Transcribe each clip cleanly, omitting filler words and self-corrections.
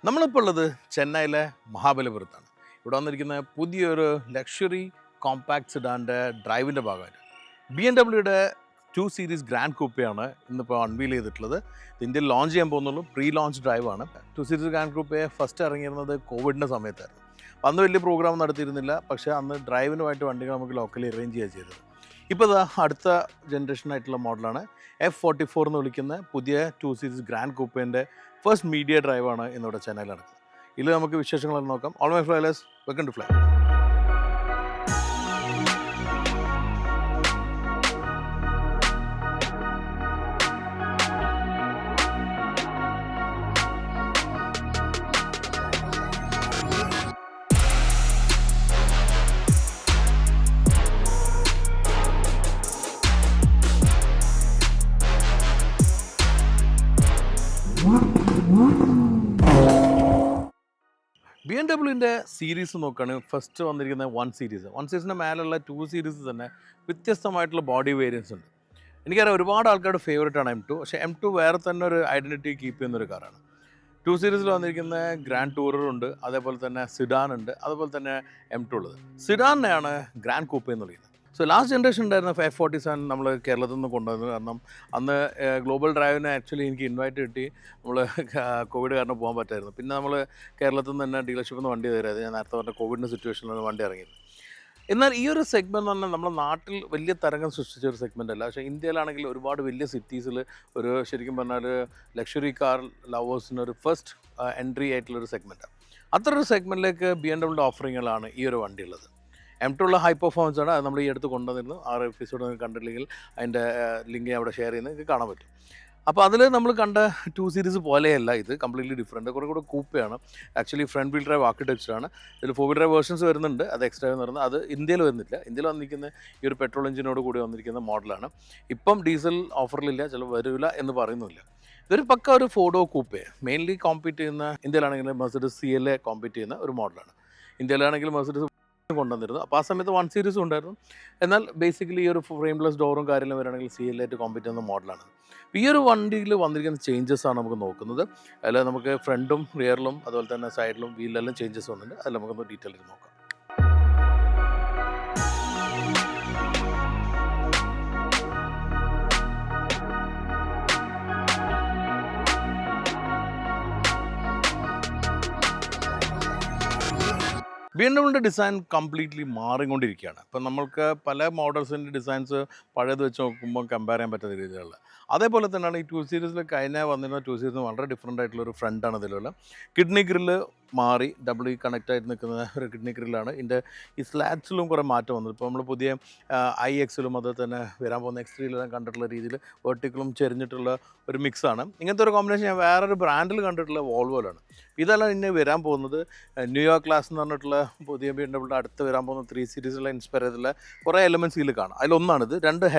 നമ്മളിപ്പോൾ ഉള്ളത് ചെന്നൈയിലെ മഹാബലിപുരത്താണ്. ഇവിടെ വന്നിരിക്കുന്ന പുതിയൊരു ലക്ഷറി കോമ്പാക്ട് സെഡാൻ്റെ ഡ്രൈവിൻ്റെ ഭാഗമായിട്ട് BMW ടു സീരീസ് ഗ്രാൻഡ് കൂപ്പയാണ് ഇന്നിപ്പോൾ അൺവീൽ ചെയ്തിട്ടുള്ളത്. ഇത് ഇന്ത്യയിൽ ലോഞ്ച് ചെയ്യാൻ പോകുന്നുള്ളൂ, പ്രീ ലോഞ്ച് ഡ്രൈവാണ്. ടു സീരീസ് ഗ്രാൻഡ് കൂപ്പയെ ഫസ്റ്റ് ഇറങ്ങിയിരുന്നത് കോവിഡിൻ്റെ സമയത്തായിരുന്നു. അന്ന് വലിയ പ്രോഗ്രാം നടത്തിയിരുന്നില്ല, പക്ഷേ അന്ന് ഡ്രൈവിനുമായിട്ട് വണ്ടികൾ നമുക്ക് ലോക്കലി അറേഞ്ച് ചെയ്യുക ചെയ്തത്. ഇപ്പോൾ ഇത് അടുത്ത ജനറേഷനായിട്ടുള്ള മോഡലാണ് F44 എന്ന് വിളിക്കുന്ന പുതിയ ടു സീരീസ് ഗ്രാൻഡ് കൂപ്പേൻ്റെ ഫസ്റ്റ് മീഡിയ ഡ്രൈവാണ് ഇന്നിവിടെ ചെന്നൈയിൽ നടക്കുന്നത്. ഇതിൽ നമുക്ക് വിശേഷങ്ങളെല്ലാം നോക്കാം. All my flyers, welcome to Fly. BMW series നോക്കുകയാണെങ്കിൽ ഫസ്റ്റ് വന്നിരിക്കുന്ന 1 സീരീസ്. 1 സീരീസിൻ്റെ മേലുള്ള 2 സീരീസ് തന്നെ വ്യത്യസ്തമായിട്ടുള്ള ബോഡി വേരിയൻസ് ഉണ്ട്. എനിക്കറിയാം ഒരുപാട് ആൾക്കാരുടെ ഫേവറേറ്റ് ആണ് M2, പക്ഷേ M2 വേറെ തന്നെ ഒരു ഐഡൻറ്റിറ്റി കീപ്പ് ചെയ്യുന്നൊരു കാറാണ്. 2 സീരീസിൽ വന്നിരിക്കുന്ന ഗ്രാൻഡ് ടൂറർ ഉണ്ട്, അതേപോലെ തന്നെ സിഡാൻ ഉണ്ട്, അതുപോലെ തന്നെ M2 ഉള്ളത്. സിഡാനെയാണ് ഗ്രാൻഡ് കൂപ്പ എന്ന് വിളിക്കുന്നത്. സോ ലാസ്റ്റ് ജനറേഷൻ ഉണ്ടായിരുന്ന F47 നമ്മൾ കേരളത്തിൽ നിന്ന് കൊണ്ടുവന്നത്. കാരണം അന്ന് ഗ്ലോബൽ ഡ്രൈവിന് ആക്ച്വലി എനിക്ക് ഇൻവൈറ്റ് കിട്ടി. നമ്മൾ കോവിഡ് കാരണം പോകാൻ പറ്റായിരുന്നു. പിന്നെ നമ്മൾ കേരളത്തിൽ നിന്ന് തന്നെ ഡീലർഷിപ്പിൽ നിന്ന് വണ്ടി തരായത്. ഞാൻ നേരത്തെ പറഞ്ഞ കോവിഡിൻ്റെ സിറ്റുവേഷനിലാണ് വണ്ടി ഇറങ്ങിയത്. എന്നാൽ ഈ ഒരു സെഗ്മെൻറ്റ് എന്ന് പറഞ്ഞാൽ നമ്മുടെ നാട്ടിൽ വലിയ തരംഗം സൃഷ്ടിച്ച ഒരു സെഗ്മെൻ്റ് അല്ല. പക്ഷേ ഇന്ത്യയിലാണെങ്കിൽ ഒരുപാട് വലിയ സിറ്റീസിൽ ഒരു ശരിക്കും പറഞ്ഞാൽ ലക്ഷറി കാർ ലവേഴ്സിനൊരു ഫസ്റ്റ് എൻട്രി ആയിട്ടുള്ളൊരു സെഗ്മെൻറ്റാണ്. അത്ര ഒരു സെഗ്മെൻറ്റിലേക്ക് BMW ഓഫറിങ്ങുകളാണ് ഈ ഒരു വണ്ടി ഉള്ളത്. M2 ഉള്ള ഹൈ പെർഫോമൻസ് ആണ്. അത് നമ്മൾ ഈ അടുത്ത് കൊണ്ടുവന്നിരുന്നു. 6 എപ്പിസോഡ് നിങ്ങൾക്ക് കണ്ടില്ലെങ്കിൽ അതിൻ്റെ ലിങ്ക് അവിടെ ഷെയർ ചെയ്യുന്നത് നിങ്ങൾക്ക് കാണാൻ പറ്റും. അപ്പോൾ അതിൽ നമ്മൾ കണ്ട 2 സീരീസ് പോലെയല്ല, ഇത് കംപ്ലീറ്റ്ലി ഡിഫറെൻറ്റ്. കുറേ കൂടെ കൂപ്പയാണ്. ആക്ച്വലി ഫ്രണ്ട് വീൽ ഡ്രൈവ് ആർക്കിടെക്ചറാണ്. ഇതിൽ 4 വീൽ ഡ്രൈവ് വേർഷൻസ് വരുന്നുണ്ട്. അത് എക്സ്ട്രാ എന്ന് പറയുന്നത് അത് ഇന്ത്യയിൽ വരുന്നില്ല. ഇന്ത്യയിൽ വന്നിരിക്കുന്ന ഈ ഒരു പെട്രോൾ എഞ്ചിനോട് കൂടി വന്നിരിക്കുന്ന മോഡലാണ്. ഇപ്പം ഡീസൽ ഓഫറിലില്ല, ചില വരില്ല എന്ന് പറയുന്നില്ല. ഇതൊരു പക്ക ഒരു ഫോഡോ കൂപ്പേ. മെയിൻലി കോമ്പീറ്റ് ചെയ്യുന്ന ഇന്ത്യയിലാണെങ്കിൽ മെർസിഡസ് CLA കോമ്പീറ്റ് ചെയ്യുന്ന ഒരു മോഡലാണ്. ഇന്ത്യയിലാണെങ്കിൽ മെർസിഡസ് കൊണ്ടുവന്നിരുന്നു. അപ്പോൾ ആ സമയത്ത് 1 സീരീസും ഉണ്ടായിരുന്നു. എന്നാൽ ബേസിക്കലി ഈ ഒരു ഫ്രെയിംലെസ് ഡോറും കാര്യങ്ങളും വരികയാണെങ്കിൽ CLA ആയിട്ട് കോമ്പീറ്റ് ചെയ്യുന്ന മോഡലാണ്. ഈ ഒരു വണ്ടിയിൽ വന്നിരിക്കുന്ന ചേഞ്ചസ് ആണ് നമുക്ക് നോക്കുന്നത്. അതിൽ നമുക്ക് ഫ്രണ്ടും റിയറിലും അതുപോലെ തന്നെ സൈഡിലും വീലിലെല്ലാം ചേഞ്ചസ് വന്നിട്ടുണ്ട്. അതിൽ നമുക്കൊന്ന് ഡീറ്റെയിൽ ചെയ്ത് നോക്കാം. BMW ഡിസൈൻ കംപ്ലീറ്റ്ലി മാറിക്കൊണ്ടിരിക്കുകയാണ്. ഇപ്പം നമ്മൾക്ക് പല മോഡൽസിൻ്റെ ഡിസൈൻസ് പഴയത് വെച്ച് നോക്കുമ്പോൾ കമ്പയർ ചെയ്യാൻ പറ്റുന്ന രീതിയിലുള്ള. അതേപോലെ തന്നെയാണ് ഈ 2 സീരീസിൽ കഴിഞ്ഞ വന്നിരുന്ന 2 സീരീസിന് വളരെ ഡിഫറെൻ്റ് ആയിട്ടുള്ളൊരു ഫ്രണ്ടാണ് ഇതിലുള്ള. കിഡ്നി ഗ്രില്ല് മാറി ഡബിൾ കണക്റ്റ് ആയിട്ട് നിൽക്കുന്ന ഒരു കിഡ്നി ഗ്രില്ലാണ്. ഇതിൻ്റെ ഈ സ്ലാറ്റ്സിലും കുറേ മാറ്റം വന്നത്. ഇപ്പോൾ നമ്മൾ പുതിയ IXലും അതുപോലെ തന്നെ വരാൻ പോകുന്ന X3യിലെല്ലാം കണ്ടിട്ടുള്ള രീതിയിൽ വെർട്ടിക്കലും ചെരിഞ്ഞിട്ടുള്ള ഒരു മിക്സാണ്. ഇങ്ങനത്തെ ഒരു കോമ്പിനേഷൻ ഞാൻ വേറൊരു ബ്രാൻഡിൽ കണ്ടിട്ടുള്ള വോൾവോയിലാണ്. ഇതെല്ലാം ഇനി വരാൻ പോകുന്നത് ന്യൂയോർക്ക് ക്ലാസ് എന്ന് പറഞ്ഞിട്ടുള്ള പുതിയ BMW അടുത്ത് വരാൻ പോകുന്ന 3 സീരീസിലെ ഇൻസ്പയർ ചെയ്തിട്ടുള്ള കുറേ എലമെൻറ്റ്സ് ഇതിൽ കാണാം. അതിലൊന്നാണിത്. 2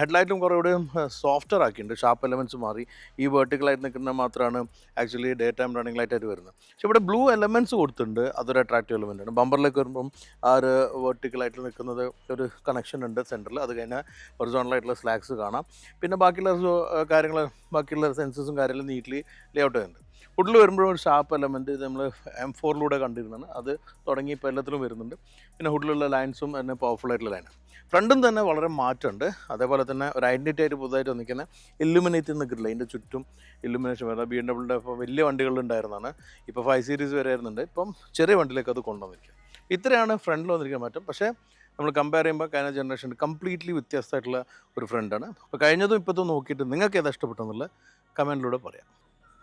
ഹെഡ്ലൈറ്റും കുറേ കൂടെ സോഫ്റ്റർ ആക്കിയിട്ടുണ്ട്. ഷാർപ്പ് എലമെൻറ്റ്സ് മാറി. ഈ വെർട്ടിക്കലായിട്ട് നിൽക്കുന്നത് മാത്രമാണ് ആക്ച്വലി ഡേ ടൈം റണ്ണിംഗ് ലൈറ്റായിട്ട് വരുന്നത്. പക്ഷേ ഇവിടെ ബ്ലൂ എലമെൻറ്റ്സ് കൊടുത്തിട്ടുണ്ട്. അതൊരു അട്രാക്റ്റീവ് എലമെൻറ്റാണ്. ബമ്പറിലേക്ക് വരുമ്പം ആ ഒരു വെർട്ടിക്കലായിട്ട് നിൽക്കുന്നത് ഒരു കണക്ഷൻ ഉണ്ട് സെൻറ്ററിൽ. അത് കഴിഞ്ഞാൽ ഒറിജിനലായിട്ടുള്ള സ്ലാക്സ് കാണാം. പിന്നെ ബാക്കിയുള്ള കാര്യങ്ങൾ ബാക്കിയുള്ള സെൻസസും കാര്യങ്ങളും നീറ്റ്ലി ലേഔട്ട് ചെയ്യുന്നുണ്ട്. ഫുഡിൽ വരുമ്പോഴും ഒരു ഷാർപ്പ് എലമെൻറ്റ് ഇത് നമ്മൾ M4 കണ്ടിരുന്നതാണ്. അത് തുടങ്ങി ഇപ്പോൾ എല്ലാത്തിലും വരുന്നുണ്ട്. പിന്നെ ഹുഡിലുള്ള ലൈൻസും തന്നെ പവർഫുൾ ആയിട്ടുള്ള ലൈനാണ്. ഫ്രണ്ടും തന്നെ വളരെ മാറ്റമുണ്ട്. അതേപോലെ തന്നെ ഒരു ഐഡൻറ്റിറ്റി ആയിട്ട് പുതുതായിട്ട് വന്നിരിക്കുന്ന ഇല്ലുമിനേറ്റ് നിൽക്കില്ല. അതിൻ്റെ ചുറ്റും ഇല്ലുമിനേഷൻ വരുന്നത് BMW ഇപ്പോൾ വലിയ വണ്ടികളിലുണ്ടായിരുന്നതാണ്. ഇപ്പോൾ 5 സീരീസ് വരെ വരുന്നുണ്ട്. ഇപ്പം ചെറിയ വണ്ടിയിലേക്ക് അത് കൊണ്ടുവന്നിരിക്കുക. ഇത്രയാണ് ഫ്രണ്ടിൽ വന്നിരിക്കുന്ന മാറ്റം. പക്ഷേ നമ്മൾ കമ്പയർ ചെയ്യുമ്പോൾ കഴിഞ്ഞ ജനറേഷൻ കംപ്ലീറ്റ്ലി വ്യത്യസ്തമായിട്ടുള്ള ഒരു ഫ്രണ്ടാണ്. അപ്പോൾ കഴിഞ്ഞതും ഇപ്പോഴത്തും നോക്കിയിട്ട് നിങ്ങൾക്ക് ഏതാ ഇഷ്ടപ്പെട്ടെന്നുള്ള കമൻറ്റിലൂടെ പറയാം.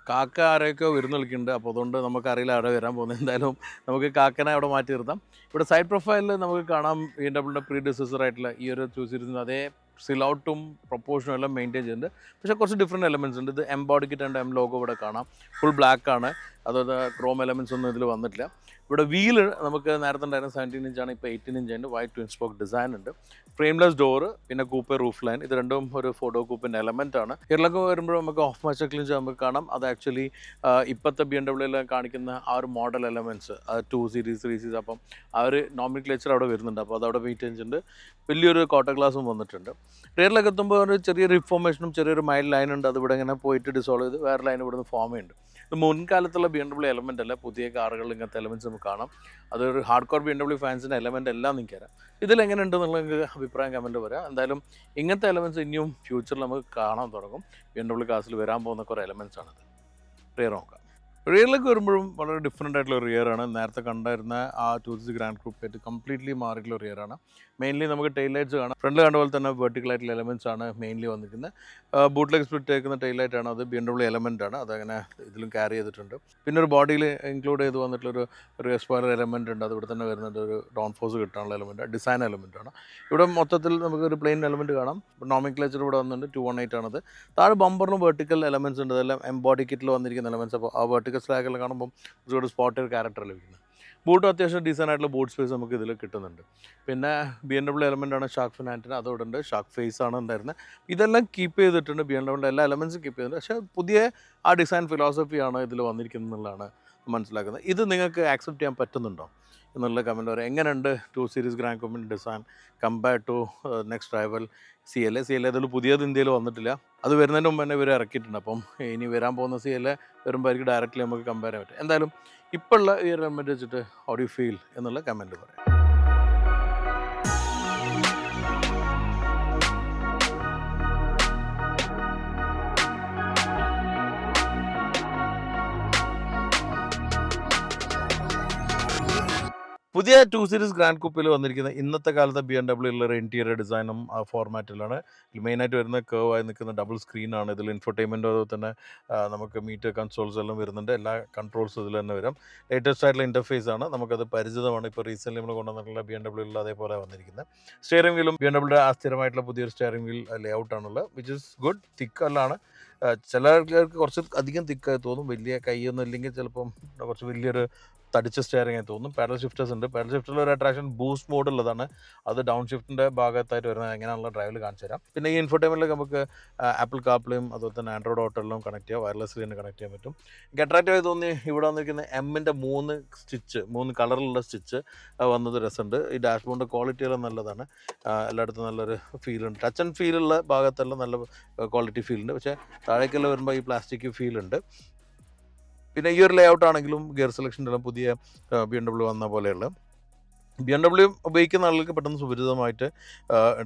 കാക്ക ആരെയൊക്കെ വരുന്ന വിളിക്കുന്നുണ്ട്. അപ്പോൾ അതുകൊണ്ട് നമുക്കറിയില്ല ആരെ വരാൻ പോകുന്നത്. എന്തായാലും നമുക്ക് കാക്കനെ അവിടെ മാറ്റി നിർത്താം. ഇവിടെ സൈഡ് പ്രൊഫൈലിൽ നമുക്ക് കാണാം BMW പ്രീഡിസസർ ആയിട്ടുള്ള ഈ ഒരു 2 സീരീസിന് അതേ സിലൗട്ടും പ്രൊപ്പോർഷനും എല്ലാം മെയിൻറ്റെയിൻ ചെയ്യുന്നുണ്ട്. പക്ഷേ കുറച്ച് ഡിഫറെൻറ്റ് എലമെൻറ്റ്സ് ഉണ്ട്. ഇത് M kit and M logo ഇവിടെ കാണാം. ഫുൾ ബ്ലാക്ക് ആണ്. അതുപോലെ ക്രോം എലമെൻറ്റ്സ് ഒന്നും ഇതിൽ വന്നിട്ടില്ല. ഇവിടെ വീല് നമുക്ക് നേരത്തെ ഉണ്ടായിരുന്ന 17 ഇഞ്ചാണ്, ഇപ്പോൾ 18 inch white twin spoke design ഉണ്ട്. ഫ്രെയിംലെസ് ഡോറ്, പിന്നെ കൂപ്പർ റൂഫ് ലൈൻ, ഇത് രണ്ടും ഒരു ഫോട്ടോ കൂപ്പിൻ്റെ എലമെൻ്റ് ആണ്. കേരളക്ക് വരുമ്പോൾ നമുക്ക് ഓഫ് മാസ്റ്റർ ക്ലീൻസ് നമുക്ക് കാണാം. അത് ആക്ച്വലി ഇപ്പോഴത്തെ BMW കാണിക്കുന്ന ആ ഒരു മോഡൽ എലമെൻറ്റ്സ് 2 സീരീസ് 3 സീരീസ് അപ്പം ആ ഒരു നോമിക്ലേച്ചർ അവിടെ വരുന്നുണ്ട്. അപ്പോൾ അതവിടെ മെയിൻറ്റെയിൻ ഉണ്ട്. വലിയൊരു കോട്ട ഗ്ലാസും വന്നിട്ടുണ്ട്. റിയറിലൊക്കെ എത്തുമ്പോൾ ഒരു ചെറിയൊരു ഇൻഫോർമേഷനും ചെറിയൊരു മൈൽഡ് ലൈൻ ഉണ്ട്. അത് ഇവിടെ ഇങ്ങനെ പോയിട്ട് ഡിസോൾവ് ചെയ്ത് വേറെ ലൈൻ ഇവിടുന്ന് ഫോം ചെയ്യുന്നുണ്ട്. ഇത് മുൻകാലത്തുള്ള BMW എലമെൻ്റ് അല്ല, പുതിയ കാറുകളിൽ ഇങ്ങനത്തെ എലമെൻറ്റ്സ് നമുക്ക് കാണാം. അതൊരു ഹാർഡ് കോർ BMW ഫാൻസിൻ്റെ എലമെൻ്റ് എല്ലാം നിങ്ങൾക്ക് തരാം. ഇതിലെങ്ങനെയുണ്ടെന്നുള്ള നിങ്ങൾക്ക് അഭിപ്രായം കമൻറ്റ് പറയാം. എന്തായാലും ഇങ്ങനത്തെ എലമെൻറ്റ്സ് ഇനിയും ഫ്യൂച്ചറിൽ നമുക്ക് കാണാൻ തുടങ്ങും. BMW കാസിൽ വരാൻ പോകുന്ന കുറേ എലമെൻറ്റ്സ് ആണത്. റിയർ നോക്കാം. റിയറിലേക്ക് വരുമ്പോഴും വളരെ ഡിഫറെൻ്റ് ആയിട്ടുള്ള റിയറാണ്. നേരത്തെ കണ്ടായിരുന്ന ആ 2 ഗ്രാൻഡ് കൂപ്പായിട്ട് കംപ്ലീറ്റ്ലി മാറിയിട്ടുള്ള റിയറാണ്. മെയിൻലി നമുക്ക് ടെയിൽ ലൈറ്റ്സ് കാണാം. ഫ്രണ്ടിൽ കണ്ട പോലെ തന്നെ വെർട്ടിക്കൽ ആയിട്ടുള്ള എലമെൻറ്റ്സ് ആണ് മെയിൻലി വന്നിരിക്കുന്നത്. ബൂട്ട് ലെഗ് സ്പ്ലിറ്റ് ആയിരിക്കുന്ന ടെയിൽ ലൈറ്റ് ആണ്. അത് BMW എലമെൻ്റ് ആണ്. അതങ്ങനെ ഇതിലും ക്യാരി ചെയ്തിട്ടുണ്ട്. പിന്നെ ഒരു ബോഡിയിൽ ഇൻക്ലൂഡ് ചെയ്ത് വന്നിട്ടുള്ളൊരു റിയർ സ്പോയിലർ എലമെൻ്റ് ഉണ്ട്. അത് ഇവിടെ തന്നെ വരുന്നുണ്ട്. ഒരു ഡൗൺ ഫോഴ്സ് കിട്ടാനുള്ള എലമെൻ്റ്, ഡിസൈൻ എലമെൻ്റ് ആണ്. ഇവിടെ മൊത്തത്തിൽ നമുക്കൊരു പ്ലെയിൻ എലമെൻറ്റ് കാണാം. നോമിക്ലേച്ചർ ഇവിടെ വന്നിട്ടുണ്ട് 218 ആണത്. താഴെ ബമ്പറിനും വെർട്ടിക്കൽ എലമെൻറ്റ്സ് ഉണ്ട്. അതെല്ലാം എംബോഡി കിറ്റിൽ വന്നിരിക്കുന്ന എലമെൻറ്റ്സ്. അപ്പോൾ ആ വെർട്ടിക്കൽ സ്ലാഗെല്ലാം കാണുമ്പോൾ കുറച്ചുകൂടി സ്പോട്ടഡ് ക്യാരക്ടർ ലഭിക്കുന്നത്. ബൂട്ടും അത്യാവശ്യം ഡീസൻ്റ് ആയിട്ടുള്ള ബൂട്ട് സ്പേസ് നമുക്ക് ഇതിൽ കിട്ടുന്നുണ്ട്. പിന്നെ BMW എലമെൻ്റ് ആണ് ഷാർക്ക് ഫിൻ ആൻറ്റിന, അതോടെ ഉണ്ട്. ഷാർക്ക് ഫേസ് ആണ് ഉണ്ടായിരുന്നത്. ഇതെല്ലാം കീപ്പ് ചെയ്തിട്ടുണ്ട്. BMW എല്ലാ എലമെൻറ്റ്സും കീപ്പ് ചെയ്തിട്ടുണ്ട്. പക്ഷേ പുതിയ ആ ഡിസൈൻ ഫിലോസഫിയാണ് ഇതിൽ വന്നിരിക്കുന്നത് എന്നുള്ളതാണ് മനസ്സിലാക്കുന്നത്. ഇത് നിങ്ങൾക്ക് ആക്സെപ്റ്റ് ചെയ്യാൻ പറ്റുന്നുണ്ടോ എന്നുള്ള കമൻറ്റ് പറയാം. എങ്ങനെയുണ്ട് 2 സീരീസ് ഗ്രാൻഡ് കൂപ്പിൻ്റെ design compare to next rival CLA ഇതിൽ പുതിയത് ഇന്ത്യയിൽ വന്നിട്ടില്ല. അത് വരുന്നതിന് മുമ്പ് തന്നെ ഇവർ ഇറക്കിയിട്ടുണ്ട്. അപ്പം ഇനി വരാൻ പോകുന്ന CLA വരുമ്പോഴായിരിക്കും ഡയറക്റ്റ്ലി നമുക്ക് കമ്പയർ ചെയ്യാൻ പറ്റും. എന്തായാലും ഇപ്പോൾ ഉള്ള ഈ എലമെൻറ്റ് വെച്ചിട്ട് ഹൗ ഡു ഫീൽ എന്നുള്ള കമൻറ്റ് പറയാം. പുതിയ 2 സീരീസ് ഗ്രാൻഡ് കൂപ്പിൽ വന്നിരിക്കുന്ന ഇന്നത്തെ കാലത്തെ BMW ഉള്ള ഇൻറ്റീരിയർ ഡിസൈനും ആ ഫോർമാറ്റിലാണ്. മെയിനായിട്ട് വരുന്ന കേർവ് ആയി നിൽക്കുന്ന ഡബിൾ സ്ക്രീനാണ്. ഇതിൽ ഇൻഫർടൈൻമെൻറ്റ് അതുപോലെ തന്നെ നമുക്ക് മീറ്റർ കൺസോൾസ് എല്ലാം വരുന്നുണ്ട്. എല്ലാ കൺട്രോൾസ് ഇതിൽ തന്നെ വരും. ലേറ്റസ്റ്റ് ആയിട്ടുള്ള ഇൻ്റർഫേസ് ആണ്. നമുക്കത് പരിചിതമാണ്. ഇപ്പോൾ റീസെൻ്റ്ലി നമ്മൾ കൊണ്ടുവന്നിട്ടുള്ള BMW അതേപോലെ വന്നിരിക്കുന്നത്. സ്റ്റിയറിംഗ് വീലും BMW ആ സ്ഥിരമായിട്ടുള്ള പുതിയൊരു സ്റ്റിയറിംഗ് വീൽ ലേ ഔട്ടാണുള്ളത്, വിച്ച് ഇസ് ഗുഡ്. തിക്കല്ലാണ്. ചില ആൾക്കാർക്ക് കുറച്ച് അധികം തിക്കായി തോന്നും. വലിയ കൈയൊന്നും ഇല്ലെങ്കിൽ ചിലപ്പം കുറച്ച് വലിയൊരു തടിച്ച സ്റ്റിയറിംഗ് ആയി തോന്നും. പാഡൽ ഷിഫ്റ്റേഴ്സ് ഉണ്ട്. പാഡൽ ഷിഫ്റ്ററിൽ ഒരു അട്രാക്ഷൻ ബൂസ്റ്റ് മോഡ് ഉള്ളതാണ്. അത് ഡൗൺ ഷിഫ്റ്റിൻ്റെ ഭാഗത്തായിട്ട് വരുന്നത്. എങ്ങനെയാണുള്ള ഡ്രൈവിൽ കാണിച്ചു തരാം. പിന്നെ ഈ ഇൻഫോർടൈൻമെൻറ്റിൽ നമുക്ക് ആപ്പിൾ കാർപ്ലേയും അതുപോലെ തന്നെ ആൻഡ്രോയിഡ് ഓട്ടോയെല്ലാം കണക്ട് ചെയ്യാം. വയർലെസ്ലി തന്നെ കണക്ട് ചെയ്യാൻ പറ്റും. അട്രാക്റ്റീവായി തോന്നി ഇവിടെ വന്നിരിക്കുന്ന M-ൻ്റെ 3 കളറിലുള്ള സ്റ്റിച്ച് വന്നത് രസമുണ്ട്. ഈ ഡാഷ്ബോർഡിൻ്റെ ക്വാളിറ്റിയെല്ലാം നല്ലതാണ്. എല്ലായിടത്തും നല്ലൊരു ഫീലുണ്ട്. ടച്ച് ആൻഡ് ഫീലുള്ള ഭാഗത്തെല്ലാം നല്ല ക്വാളിറ്റി ഫീലുണ്ട്. പക്ഷേ താഴേക്കെല്ലാം വരുമ്പോൾ ഈ പ്ലാസ്റ്റിക് ഫീലുണ്ട്. പിന്നെ ഈ ഒരു ലേ ഔട്ട് ആണെങ്കിലും ഗിയർ സെലക്ഷൻ്റെ എല്ലാം പുതിയ BMW വന്ന പോലെയുള്ള BMW ഉപയോഗിക്കുന്ന ആളുകൾക്ക് പെട്ടെന്ന് സുപരിചിതമായിട്ട്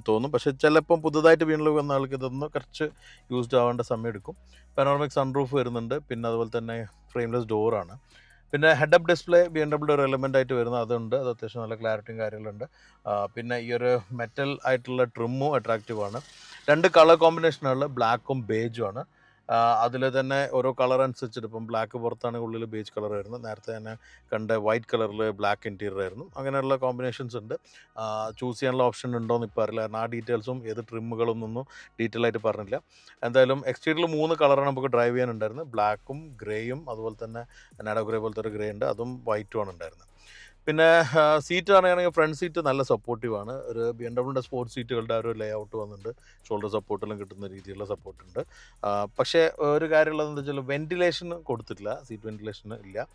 തോന്നും. പക്ഷേ ചിലപ്പം പുതുതായിട്ട് BMW വന്ന ആൾക്ക് ഇതൊന്ന് കുറച്ച് യൂസ്ഡ് ആവേണ്ട സമയം എടുക്കും. പനോറമിക് സൺറൂഫ് വരുന്നുണ്ട്. പിന്നെ അതുപോലെ തന്നെ ഫ്രെയിംലെസ് ഡോറാണ്. പിന്നെ ഹെഡ് അപ്പ് ഡിസ്പ്ലേ BMW ഒരു എലമെൻ്റ് ആയിട്ട് വരുന്നത് അതുണ്ട്. അത് അത്യാവശ്യം നല്ല ക്ലാരിറ്റിയും കാര്യങ്ങളുണ്ട്. പിന്നെ ഈ ഒരു മെറ്റൽ ആയിട്ടുള്ള ട്രിമ്മും അട്രാക്റ്റീവാണ്. 2 കളർ കോമ്പിനേഷനുള്ള ബ്ലാക്കും ബേജും ആണ്. അതിൽ തന്നെ ഓരോ കളർ അനുസരിച്ചിട്ട് ഇപ്പം ബ്ലാക്ക് പുറത്താണെങ്കിൽ ഉള്ളിൽ ബേജ് കളർ ആയിരുന്നു. നേരത്തെ തന്നെ കണ്ട വൈറ്റ് കളറിൽ ബ്ലാക്ക് ഇൻറ്റീരിയർ ആയിരുന്നു. അങ്ങനെയുള്ള കോമ്പിനേഷൻസ് ഉണ്ട്. ചൂസ് ചെയ്യാനുള്ള ഓപ്ഷൻ ഉണ്ടോയെന്ന് ഇപ്പോൾ അറിയില്ല. കാരണം ആ ഡീറ്റെയിൽസും ഏത് ട്രിമ്മുകളൊന്നും ഡീറ്റെയിൽ ആയിട്ട് പറഞ്ഞില്ല. എന്തായാലും എക്സ്റ്റീരിയറിൽ 3 കളറാണ് നമുക്ക് ഡ്രൈവ് ചെയ്യാനുണ്ടായിരുന്നത്. ബ്ലാക്കും ഗ്രേയും അതുപോലെ തന്നെ നാഡോ ഗ്രേ പോലത്തെ ഒരു ഗ്രേ ഉണ്ട്. അതും വൈറ്റും ആണ് ഉണ്ടായിരുന്നത്. പിന്നെ സീറ്റ് ആണെങ്കിൽ ഫ്രണ്ട് സീറ്റ് നല്ല സപ്പോർട്ടീവാണ്. ഒരു BMW സ്പോർട്സ് സീറ്റുകളുടെ ആ ഒരു ലേ ഔട്ട് വന്നിട്ടുണ്ട്. ഷോൾഡർ സപ്പോർട്ടെല്ലാം കിട്ടുന്ന രീതിയിലുള്ള സപ്പോർട്ടുണ്ട്. പക്ഷേ ഒരു കാര്യമുള്ളതെന്ന് വെച്ചാൽ വെൻറ്റിലേഷൻ കൊടുത്തിട്ടില്ല. സീറ്റ് വെൻറ്റിലേഷൻ ഇല്ല.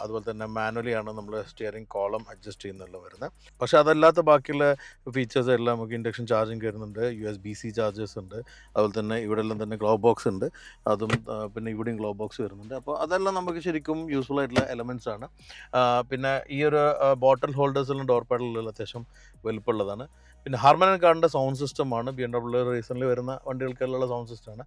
അതുപോലെ തന്നെ മാനുവലി ആണ് നമ്മൾ സ്റ്റിയറിംഗ് കോളം അഡ്ജസ്റ്റ് ചെയ്യുന്നുള്ള വരുന്നത്. പക്ഷേ അതല്ലാത്ത ബാക്കിയുള്ള ഫീച്ചേഴ്സ് എല്ലാം നമുക്ക് ഇൻഡക്ഷൻ ചാർജിങ് വരുന്നുണ്ട്. USB-C ചാർജേഴ്സ് ഉണ്ട്. അതുപോലെ തന്നെ ഇവിടെ എല്ലാം തന്നെ ഗ്ലോ ബോക്സ് ഉണ്ട്. അതും പിന്നെ ഇവിടെയും ഗ്ലോ ബോക്സ് വരുന്നുണ്ട്. അപ്പോൾ അതെല്ലാം നമുക്ക് ശരിക്കും യൂസ്ഫുൾ ആയിട്ടുള്ള എലമെൻറ്റ്സ് ആണ്. പിന്നെ ഈ ഒരു ബോട്ടിൽ ഹോൾഡേഴ്സിലും ഡോർ പാഡലിലും അത്യാവശ്യം വലുപ്പമുള്ളതാണ്. പിന്നെ ഹാർമൻ ആൻഡ് കാർഡിൻ്റെ സൗണ്ട് സിസ്റ്റമാണ്. BMW റീസെൻ്റ്ലി വരുന്ന വണ്ടികൾക്കെല്ലാം സൗണ്ട് സിസ്റ്റമാണ്.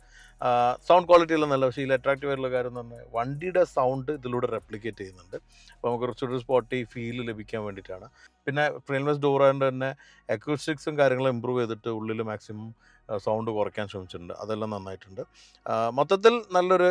സൗണ്ട് ക്വാളിറ്റി എല്ലാം നല്ല. പക്ഷേ ഇതിൽ അട്രാക്റ്റീവ് ആയിട്ടുള്ള കാര്യം എന്ന് പറഞ്ഞാൽ വണ്ടിയുടെ സൗണ്ട് ഇതിലൂടെ റെപ്ലിക്കേറ്റ് ചെയ്യുന്നുണ്ട്. അപ്പോൾ നമുക്ക് കുറച്ചുകൂടി സ്പോട്ടി ഫീൽ ലഭിക്കാൻ വേണ്ടിയിട്ടാണ്. പിന്നെ ഫ്രെയിംലെസ് ഡോർ ആയതുകൊണ്ട് തന്നെ അക്യൂസ്റ്റിക്സും കാര്യങ്ങളും ഇമ്പ്രൂവ് ചെയ്തിട്ട് ഉള്ളിൽ മാക്സിമം സൗണ്ട് കുറയ്ക്കാൻ ശ്രമിച്ചിട്ടുണ്ട്. അതെല്ലാം നന്നായിട്ടുണ്ട്. മൊത്തത്തിൽ നല്ലൊരു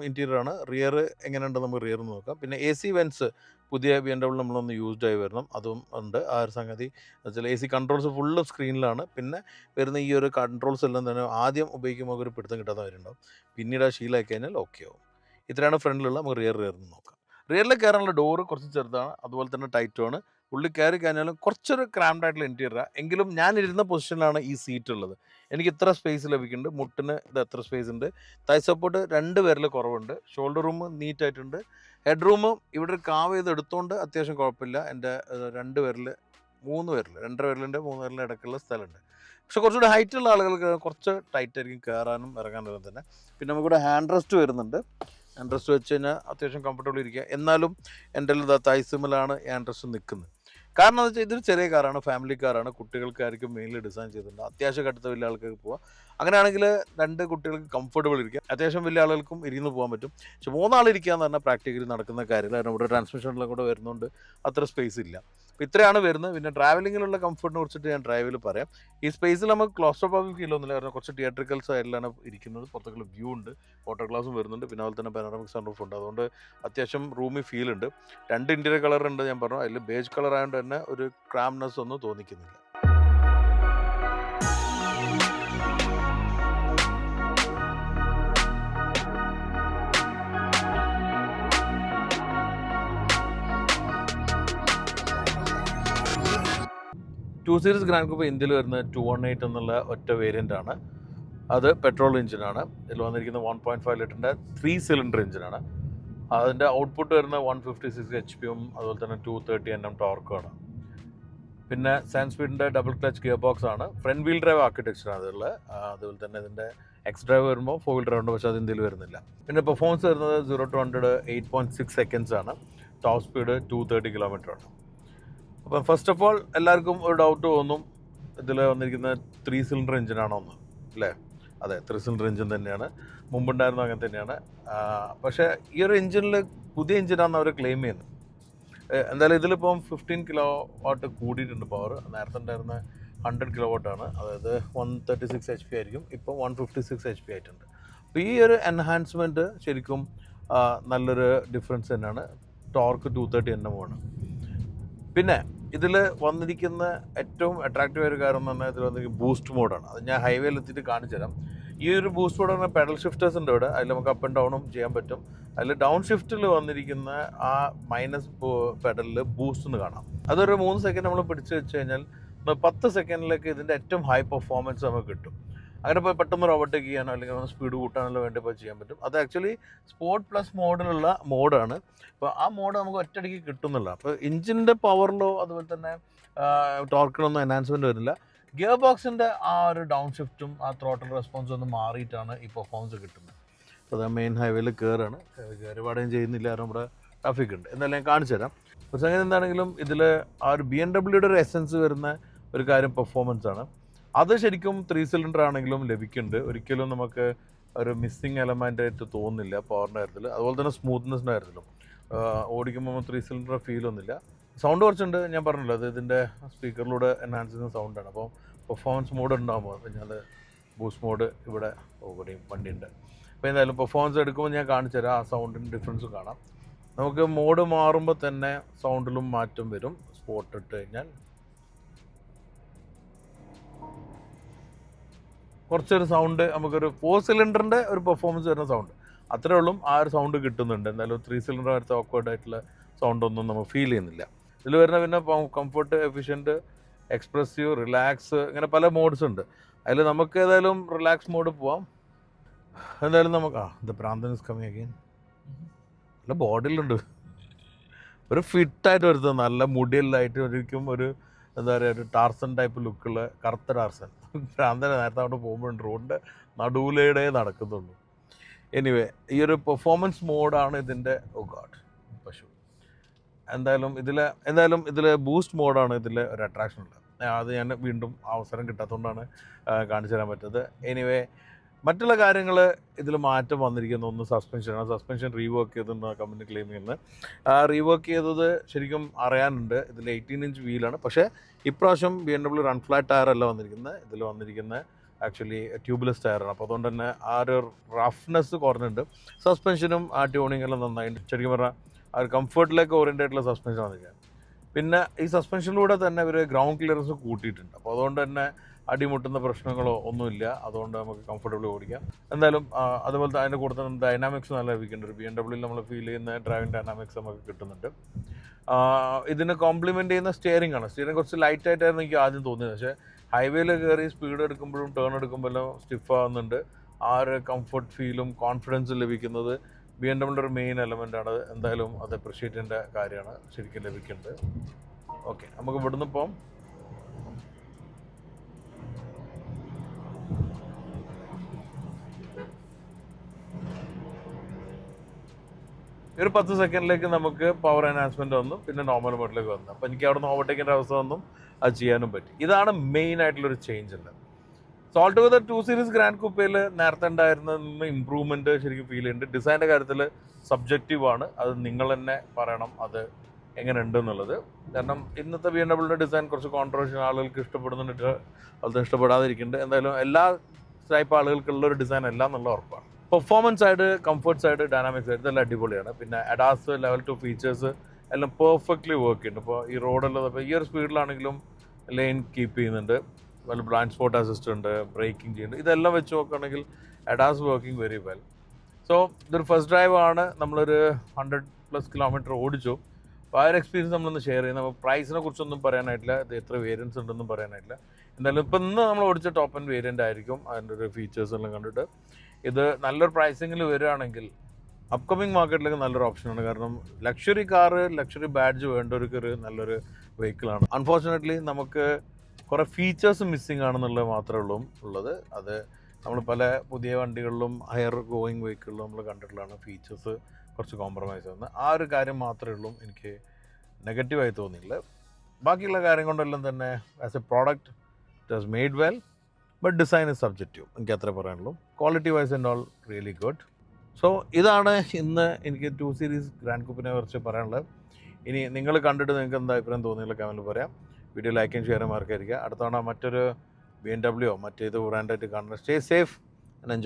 ഇൻറ്റീരിയറാണ്. റിയർ എങ്ങനെയുണ്ടെന്ന് നമുക്ക് റിയർ നോക്കാം. പിന്നെ AC വെൻസ് പുതിയ BMW നമ്മളൊന്ന് യൂസ്ഡ് ആയി വരണം. അതും ഉണ്ട്. ആ ഒരു സംഗതി വെച്ചാൽ AC കൺട്രോൾസ് ഫുള്ള് സ്ക്രീനിലാണ്. പിന്നെ വരുന്ന ഈ ഒരു കൺട്രോൾസ് എല്ലാം തന്നെ ആദ്യം ഉപയോഗിക്കുമ്പോൾ ഒരു പിടുത്തം കിട്ടാതെ വരുന്നുണ്ടാവും. പിന്നീട് ആ ശീലമാക്കി കഴിഞ്ഞാൽ ഓക്കെ ആവും. ഇത്രയാണ് ഫ്രണ്ടിലുള്ള. നമുക്ക് റിയർ നോക്കാം. റിയറിൽ കയറാനുള്ള ഡോറ് കുറച്ച് ചെറുതാണ്. അതുപോലെ തന്നെ ടൈറ്റുമാണ്. ഉള്ളിൽ കയറി കഴിഞ്ഞാലും കുറച്ചൊരു ക്രാംഡ് ആയിട്ടുള്ള ഇൻറ്റീരിയറാണ്. എങ്കിലും ഞാൻ ഇരുന്ന പൊസിഷനിലാണ് ഈ സീറ്റ് ഉള്ളത്. എനിക്ക് ഇത്ര സ്പേസ് ലഭിക്കുന്നുണ്ട്. മുട്ടിന് ഇത് എത്ര സ്പേസ് ഉണ്ട്. തൈ സപ്പോർട്ട് 2 പേരിൽ കുറവുണ്ട്. ഷോൾഡർ റൂം നീറ്റായിട്ടുണ്ട്. ഹെഡ് റൂം ഇവിടെ ഒരു കാവ് ചെയ്ത് എടുത്തുകൊണ്ട് അത്യാവശ്യം കുഴപ്പമില്ല. എൻ്റെ 2 പേരിൽ 3 പേരിൽ 2.5 പേരിലുണ്ട് 3 പേരിൽ ഇടയ്ക്കുള്ള സ്ഥലമുണ്ട്. പക്ഷെ കുറച്ചുകൂടി ഹൈറ്റുള്ള ആളുകൾക്ക് കുറച്ച് ടൈറ്റ് ആയിരിക്കും കയറാനും ഇറങ്ങാനും തന്നെ. പിന്നെ നമുക്കിവിടെ ഹാൻഡ് റെസ്റ്റ് വരുന്നുണ്ട്. ആൻഡ്രസ്റ്റ് വെച്ച് കഴിഞ്ഞാൽ അത്യാവശ്യം കംഫർട്ടബിൾ ഇരിക്കുക. എന്നാലും എൻ്റെ തൈസിമിലാണ് ആൻഡ്രസ്റ്റ് നിൽക്കുന്നത്. കാരണം എന്ന് വെച്ചാൽ ഇതൊരു ചെറിയ കാറാണ്, ഫാമിലി കാറാണ്, കുട്ടികൾക്കായിരിക്കും മെയിൻലി ഡിസൈൻ ചെയ്തിട്ടുണ്ട്. അത്യാവശ്യം കടുത്ത വലിയ ആൾക്കാർക്ക് പോകാം. അങ്ങനെയാണെങ്കിൽ 2 കുട്ടികൾക്ക് കംഫർട്ടബിൾ ഇരിക്കാം, അത്യാവശ്യം വലിയ ആളുകൾക്കും ഇരുന്ന് പോകാൻ പറ്റും. പക്ഷെ 3 ആൾ ഇരിക്കുക എന്ന് പറഞ്ഞാൽ പ്രാക്ടിക്കലി നടക്കുന്ന കാര്യമില്ല. കാരണം ഇവിടെ ട്രാൻസ്മിഷനിലും കൂടെ വരുന്നതുകൊണ്ട് അത്ര സ്പേസ് ഇല്ല. അപ്പോൾ ഇത്രയാണ് വരുന്നത്. പിന്നെ ട്രാവലിങ്ങിലുള്ള കംഫർട്ടിനെ കുറിച്ചിട്ട് ഞാൻ ഡ്രൈവിൽ പറയാം. ഈ സ്പേസിൽ നമുക്ക് ക്ലോസ്ട്രോഫോബിക് ഫീൽ ഒന്നുമില്ല. കാരണം കുറച്ച് തിയേറ്ററിക്കൽ സൈഡിലാണ് ഇരിക്കുന്നത്. പുറത്തേക്കുള്ള വ്യൂ ഉണ്ട്, വാട്ടർ ഗ്ലാസും വരുന്നുണ്ട്, പിന്നെ അതുപോലെ തന്നെ പാനോറമിക് സൺറൂഫ് ഉണ്ട്. അതുകൊണ്ട് അത്യാവശ്യം റൂമി ഫീൽ ഉണ്ട്. 2 ഇൻറ്റീരിയർ കളർ ഉണ്ട് ഞാൻ പറഞ്ഞു. അതിൽ ബേജ് കളർ ആയതുകൊണ്ട് തന്നെ ഒരു ക്രാംനെസ് ഒന്നും തോന്നിക്കുന്നില്ല. ടു സീരീസ് ഗ്രാൻഡ് കൂപ്പ ഇന്ത്യയിൽ വരുന്നത് 218 എന്നുള്ള ഒറ്റ വേരിയൻ്റ് ആണ്. അത് പെട്രോൾ എഞ്ചിനാണ്. ഇതിൽ വന്നിരിക്കുന്ന 1.5 ലിറ്ററിൻ്റെ 3 സിലിണ്ടർ എഞ്ചിനാണ്. അതിൻ്റെ ഔട്ട്പുട്ട് വരുന്നത് 156 HP-യും അതുപോലെ തന്നെ 230 Nm ടോർക്കുമാണ്. പിന്നെ 7 സ്പീഡിൻ്റെ ഡബിൾ ക്ലച്ച് ഗിയർ ബോക്സ് ആണ്. ഫ്രണ്ട് വീൽ ഡ്രൈവ് ആർക്കിടെക്ചറാണ് അതുള്ളത്. അതുപോലെ തന്നെ ഇതിൻ്റെ എക്സ് ഡ്രൈവ് വരുമ്പോൾ 4 വീൽ ഡ്രൈവ് ഉണ്ട്, പക്ഷേ അത് ഇന്ത്യയിൽ വരുന്നില്ല. പിന്നെ പെർഫോമൻസ് വരുന്നത് 0 to 100 8.6 സെക്കൻഡ്സ് ആണ്. ടോപ്പ് സ്പീഡ് 230 km ആണ്. അപ്പം ഫസ്റ്റ് ഓഫ് ഓൾ എല്ലാവർക്കും ഒരു ഡൗട്ട് തോന്നും, ഇതിൽ വന്നിരിക്കുന്ന 3 സിലിണ്ടർ എഞ്ചിനാണോ എന്ന്, അല്ലേ? അതെ, 3 സിലിണ്ടർ എഞ്ചിൻ തന്നെയാണ്. മുമ്പുണ്ടായിരുന്ന അങ്ങനെ തന്നെയാണ്. പക്ഷേ ഈ ഒരു എഞ്ചിനിൽ പുതിയ എഞ്ചിനാണെന്ന് അവർ ക്ലെയിം ചെയ്യുന്നത്. എന്തായാലും ഇതിലിപ്പം 15 kW കൂടിയിട്ടുണ്ട് പവർ. നേരത്തെ ഉണ്ടായിരുന്ന 100 kW ആണ്. അതായത് 136 HP ആയിരിക്കും, ഇപ്പോൾ 156 HP ആയിട്ടുണ്ട്. അപ്പോൾ ഈ ഒരു എൻഹാൻസ്മെൻറ്റ് ശരിക്കും നല്ലൊരു ഡിഫറൻസ് തന്നെയാണ്. ടോർക്ക് 230 Nm ആണ്. പിന്നെ ഇതിൽ വന്നിരിക്കുന്ന ഏറ്റവും അട്രാക്റ്റീവ് ഒരു കാര്യം എന്ന് പറഞ്ഞാൽ ഇതിൽ വന്നിരിക്കുന്ന ബൂസ്റ്റ് മോഡാണ്. അത് ഞാൻ ഹൈവേയിൽ എത്തിയിട്ട് കാണിച്ചു തരാം. ഈ ഒരു ബൂസ്റ്റ് മോഡ് പറഞ്ഞാൽ പെഡൽ ഷിഫ്റ്റേഴ്സ് ഉണ്ട് ഇവിടെ. അതിൽ നമുക്ക് അപ്പ് ആൻഡ് ഡൗണും ചെയ്യാൻ പറ്റും. അതിൽ ഡൗൺ ഷിഫ്റ്റിൽ വന്നിരിക്കുന്ന ആ മൈനസ് പെഡലിൽ ബൂസ്റ്റ് എന്ന് കാണാം. അതൊരു 3 സെക്കൻഡ് നമ്മൾ പിടിച്ച് വെച്ച് കഴിഞ്ഞാൽ 10 സെക്കൻഡിലേക്ക് ഇതിൻ്റെ ഏറ്റവും ഹൈ പെർഫോമൻസ് നമുക്ക് കിട്ടും. അങ്ങനെ പോയി പെട്ടെന്ന് ഓവർടേക്ക് ചെയ്യാനോ അല്ലെങ്കിൽ സ്പീഡ് കൂട്ടാനോ വേണ്ടി പോയി ചെയ്യാൻ പറ്റും. അത് ആക്ച്വലി സ്പോർട്ട് പ്ലസ് മോഡിലുള്ള മോഡാണ്. അപ്പോൾ ആ മോഡ് നമുക്ക് ഒറ്റയടിക്ക് കിട്ടുന്നില്ല. അപ്പോൾ എഞ്ചിൻ്റെ പവറിലോ അതുപോലെ തന്നെ ടോർക്കിനൊന്നും എൻഹാൻസ്മെൻറ്റ് വരുന്നില്ല. ഗിയർ ബോക്സിൻ്റെ ആ ഒരു ഡൗൺ ഷിഫ്റ്റും ആ ത്രോട്ടൽ റെസ്പോൺസും ഒന്ന് മാറിയിട്ടാണ് ഈ പെർഫോമൻസ് കിട്ടുന്നത്. അപ്പോൾ അത് മെയിൻ ഹൈവേയിൽ കയറാണ്. കയറിപാടുകയും ചെയ്യുന്നില്ല, കാരണം ഇവിടെ ട്രാഫിക് ഉണ്ട്. എന്തായാലും ഞാൻ കാണിച്ചു തരാം. പക്ഷേ അങ്ങനെ എന്താണെങ്കിലും ഇതിൽ ആ ഒരു BMW ഒരു എസൻസ് വരുന്ന ഒരു കാര്യം പെർഫോമൻസ് ആണ്. അത് ശരിക്കും 3 സിലിണ്ടർ ആണെങ്കിലും ലഭിക്കുന്നുണ്ട്. ഒരിക്കലും നമുക്ക് ഒരു മിസ്സിങ് എലമെൻ്റ് ആയിട്ട് തോന്നുന്നില്ല പവറിൻ്റെ കാര്യത്തിൽ. അതുപോലെ തന്നെ സ്മൂത്ത്നെസ്സിൻ്റെ കാര്യത്തിലും ഓടിക്കുമ്പോൾ 3 സിലിണ്ടർ ഫീൽ ഒന്നുമില്ല. സൗണ്ട് കുറച്ചുണ്ട്, ഞാൻ പറഞ്ഞല്ലോ, അത് ഇതിൻ്റെ സ്പീക്കറിലൂടെ എൻഹാൻസ് ചെയ്യുന്ന സൗണ്ടാണ്. അപ്പോൾ പെർഫോമൻസ് മോഡ് ഉണ്ടാകുമ്പോൾ ഞാൻ ബൂസ്റ്റ് മോഡ് ഇവിടെയും വണ്ടിയുണ്ട്. അപ്പോൾ എന്തായാലും പെർഫോമൻസ് എടുക്കുമ്പോൾ ഞാൻ കാണിച്ചു തരാം. ആ സൗണ്ടിൻ്റെ ഡിഫറൻസ് കാണാം. നമുക്ക് മോഡ് മാറുമ്പോൾ തന്നെ സൗണ്ടിലും മാറ്റം വരും. സ്പോട്ട് ഇട്ട് കഴിഞ്ഞാൽ കുറച്ചൊരു സൗണ്ട്, നമുക്കൊരു 4 സിലിണ്ടറിൻ്റെ ഒരു പെർഫോമൻസ് വരുന്ന സൗണ്ട് അത്രേ ഉള്ളൂ. ആ ഒരു സൗണ്ട് കിട്ടുന്നുണ്ട്. എന്തായാലും 3 സിലിണ്ടർ അടുത്ത ഓക്വേർഡ് ആയിട്ടുള്ള സൗണ്ടൊന്നും നമുക്ക് ഫീൽ ചെയ്യുന്നില്ല. ഇതിൽ വരുന്ന പിന്നെ കംഫർട്ട്, എഫിഷ്യൻറ്റ്, എക്സ്പ്രസീവ്, റിലാക്സ്, ഇങ്ങനെ പല മോഡ്സ് ഉണ്ട്. അതിൽ നമുക്ക് ഏതായാലും റിലാക്സ് മോഡ് പോവാം. എന്തായാലും നമുക്ക് ദ പ്രാന്തൻ ഇസ് കമ്മിങ് അഗെയിൻ. നല്ല ബോഡിയിലുണ്ട്, ഒരു ഫിറ്റായിട്ട് വരുന്നത്, നല്ല മുടിയെല്ലായിട്ട് ഒരിക്കും ഒരു എന്താ പറയുക, ഒരു ടാർസൻ ടൈപ്പ് ലുക്കുള്ള കറുത്ത ടാർസൻ. പ്രാന്തനെ നേരത്തെ അവിടെ പോകുമ്പോഴുണ്ട്, റോഡിൻ്റെ നടുവിലൂടെ നടക്കുന്നുള്ളൂ. എനിവേ, ഈ ഒരു പെർഫോമൻസ് മോഡാണ് ഇതിൻ്റെ ഗാഡ് പശു. എന്തായാലും ഇതിൽ ബൂസ്റ്റ് മോഡാണ് ഇതിൽ ഒരു അട്രാക്ഷൻ ഉള്ളത്. അത് ഞാൻ വീണ്ടും അവസരം കിട്ടാത്തതുകൊണ്ടാണ് കാണിച്ചു തരാൻ പറ്റുന്നത്. എനിവേ, മറ്റുള്ള കാര്യങ്ങൾ ഇതിൽ മാറ്റം വന്നിരിക്കുന്ന ഒന്ന് സസ്പെൻഷനാണ്. സസ്പെൻഷൻ റീവർക്ക് ചെയ്തിട്ടുണ്ട് കമ്പനി ക്ലെയിം ചെയ്യുന്നത്. റീവർക്ക് ചെയ്തത് ശരിക്കും അറിയാനുണ്ട്. ഇതിൽ 18 ഇഞ്ച് വീലാണ്. പക്ഷേ ഇപ്രാവശ്യം BMW റൺ ഫ്ലാറ്റ് ടയർ അല്ല വന്നിരിക്കുന്നത്. ഇതിൽ വന്നിരിക്കുന്ന ആക്ച്വലി ട്യൂബ്ലെസ് ടയറാണ്. അപ്പോൾ അതുകൊണ്ട് തന്നെ ആ ഒരു റഫ്നെസ് കുറഞ്ഞിട്ടുണ്ട്. സസ്പെൻഷനും ആ ട്യൂണിങ് എല്ലാം നന്നായിട്ട്, ശരിക്കും പറഞ്ഞാൽ ആ ഒരു കംഫർട്ടിലേക്ക് ഓറിയൻറ്റഡ് ആയിട്ടുള്ള സസ്പെൻഷൻ വന്നിരിക്കുന്നത്. പിന്നെ ഈ സസ്പെൻഷനിലൂടെ തന്നെ ഇവർ ഗ്രൗണ്ട് ക്ലിയറൻസ് കൂട്ടിയിട്ടുണ്ട്. അപ്പോൾ അതുകൊണ്ട് തന്നെ അടിമുട്ടുന്ന പ്രശ്നങ്ങളോ ഒന്നുമില്ല. അതുകൊണ്ട് നമുക്ക് കംഫർട്ടബിളി ഓടിക്കാം. എന്തായാലും അതുപോലെ അതിൻ്റെ കൂടെ തന്നെ ഡൈനാമിക്സ് നല്ല ലഭിക്കുന്നുണ്ട്. ഒരു BMW നമ്മൾ ഫീൽ ചെയ്യുന്ന ഡ്രൈവിംഗ് ഡൈനാമിക്സ് നമുക്ക് കിട്ടുന്നുണ്ട്. ഇതിന് കോംപ്ലിമെൻ്റ് ചെയ്യുന്ന സ്റ്റിയറിംഗ് ആണ്. സ്റ്റിയറിംഗ് കുറച്ച് ലൈറ്റായിട്ടായിരുന്നു എനിക്ക് ആദ്യം തോന്നിയത്. പക്ഷേ ഹൈവേയിൽ കയറി സ്പീഡ് എടുക്കുമ്പോഴും ടേൺ എടുക്കുമ്പോഴെല്ലാം സ്റ്റിഫ് ആകുന്നുണ്ട്. ആ ഒരു കംഫർട്ട് ഫീലും കോൺഫിഡൻസും ലഭിക്കുന്നത് BMW ഒരു മെയിൻ എലമെൻ്റ് ആണ്. എന്തായാലും അത് അപ്രിഷ്യേറ്റ് ചെയ്യേണ്ട കാര്യമാണ്, ശരിക്കും ലഭിക്കുന്നത്. ഓക്കെ, നമുക്ക് ഇവിടുന്ന് ഇപ്പം ഒരു 10 സെക്കൻഡിലേക്ക് നമുക്ക് പവർ എൻഹാൻസ്മെൻറ്റ് വന്നു, പിന്നെ നോർമൽ മോഡിലേക്ക് വന്നു. അപ്പോൾ എനിക്ക് അവിടെ നിന്ന് ഓവർടേക്കിൻ്റെ അവസ്ഥ വന്നു, അത് ചെയ്യാനും പറ്റി. ഇതാണ് മെയിൻ ആയിട്ടുള്ളൊരു ചേഞ്ച് ഉള്ളത്. So all together 2 series Gran കൂപ്പയിൽ നേരത്തെ ഉണ്ടായിരുന്ന ഇമ്പ്രൂവ്മെൻറ്റ് ശരിക്കും ഫീൽ ചെയ്യുന്നുണ്ട്. ഡിസൈൻ്റെ കാര്യത്തിൽ സബ്ജക്റ്റീവാണ്, അത് നിങ്ങൾ തന്നെ പറയണം അത് എങ്ങനെ ഉണ്ടെന്നുള്ളത്. കാരണം ഇന്നത്തെ BMW ഡിസൈൻ കുറച്ച് കോൺട്രവേഴ്ഷ്യൽ, ആളുകൾക്ക് ഇഷ്ടപ്പെടുന്നുണ്ട്, അത് ഇഷ്ടപ്പെടാതിരിക്കുന്നുണ്ട്. എന്തായാലും എല്ലാ ടൈപ്പ് ആളുകൾക്കുള്ള ഒരു ഡിസൈൻ അല്ല എന്നുള്ള ഉറപ്പാണ്. Performance side, comfort side, dynamic side ഇതെല്ലാം അടിപൊളിയാണ്. പിന്നെ അഡാസ് ലെവൽ 2 ഫീച്ചേഴ്സ് എല്ലാം പെർഫെക്റ്റ്ലി വർക്ക് ചെയ്യുന്നുണ്ട്. ഇപ്പോൾ ഈ റോഡുള്ളത്, ഇപ്പോൾ ഈ ഒരു സ്പീഡിലാണെങ്കിലും ലൈൻ കീപ്പ് ചെയ്യുന്നുണ്ട്, വല്ല ബ്ലൈൻഡ് സ്പോട്ട് അസിസ്റ്റ് ഉണ്ട്, ബ്രേക്കിംഗ് ചെയ്യുന്നുണ്ട്. ഇതെല്ലാം വെച്ച് നോക്കുകയാണെങ്കിൽ ADAS working very well. So ഇതൊരു ഫസ്റ്റ് ഡ്രൈവ് ആണ്, നമ്മളൊരു 100+ കിലോമീറ്റർ ഓടിച്ചു. അപ്പോൾ ആ ഒരു എക്സ്പീരിയൻസ് നമ്മളൊന്ന് ഷെയർ ചെയ്യുന്നത്. അപ്പോൾ പ്രൈസിനെ കുറിച്ചൊന്നും പറയാനായിട്ടില്ല, ഇത് എത്ര വേരിയൻസ് ഉണ്ടെന്നും പറയാനായിട്ടില്ല. എന്തായാലും ഇപ്പം ഇന്ന് നമ്മൾ ഓടിച്ച ടോപ്പ് ആൻഡ് വേരിയൻ്റ് ആയിരിക്കും. അതിൻ്റെ ഒരു ഫീച്ചേഴ്സ് എല്ലാം കണ്ടിട്ട് ഇത് നല്ലൊരു പ്രൈസിങ്ങിൽ വരികയാണെങ്കിൽ അപ്കമിങ് മാർക്കറ്റിലേക്ക് നല്ലൊരു ഓപ്ഷനാണ്. കാരണം ലക്ഷറി കാറ്, ലക്ഷറി ബാഡ്ജ് വേണ്ടവർക്ക് ഒരു നല്ലൊരു വെഹിക്കിളാണ്. അൺഫോർച്ചുനേറ്റ്ലി നമുക്ക് കുറേ ഫീച്ചേഴ്സ് മിസ്സിങ് ആണെന്നുള്ളത് മാത്രമേ ഉള്ളത്. അത് നമ്മൾ പല പുതിയ വണ്ടികളിലും ഹയർ ഗോയിങ് വെഹിക്കിളിലും നമ്മൾ കണ്ടിട്ടുള്ളതാണ്. ഫീച്ചേഴ്സ് കുറച്ച് കോംപ്രമൈസ് ചെയ്യുന്നത്, ആ ഒരു കാര്യം മാത്രമേ ഉള്ളൂ എനിക്ക് നെഗറ്റീവായി തോന്നിയില്ല. ബാക്കിയുള്ള കാര്യം കൊണ്ടെല്ലാം തന്നെ as A product it has made well, but design is subjective. എനിക്ക് അത്രേ പറയാനുള്ളൂ. Quality wise and all really good. So ഇതാണ് ഇന്ന് എനിക്ക് 2 സീരീസ് ഗ്രാൻഡ് കൂപ്പിനെ കുറിച്ച് പറയാനുള്ളത്. ഇനി നിങ്ങൾ കണ്ടിട്ട് നിങ്ങൾക്ക് എന്താ അഭിപ്രായം തോന്നിയുള്ള കമൻറ്റിൽ പറയാം. വീഡിയോ ലൈക്ക് ആൻഡ് ഷെയർ മാർക്കായിരിക്കുക. അടുത്ത തവണ മറ്റൊരു BMW മറ്റേത് ബ്രാൻഡായിട്ട് കാണുന്നത്. Stay safe and enjoy.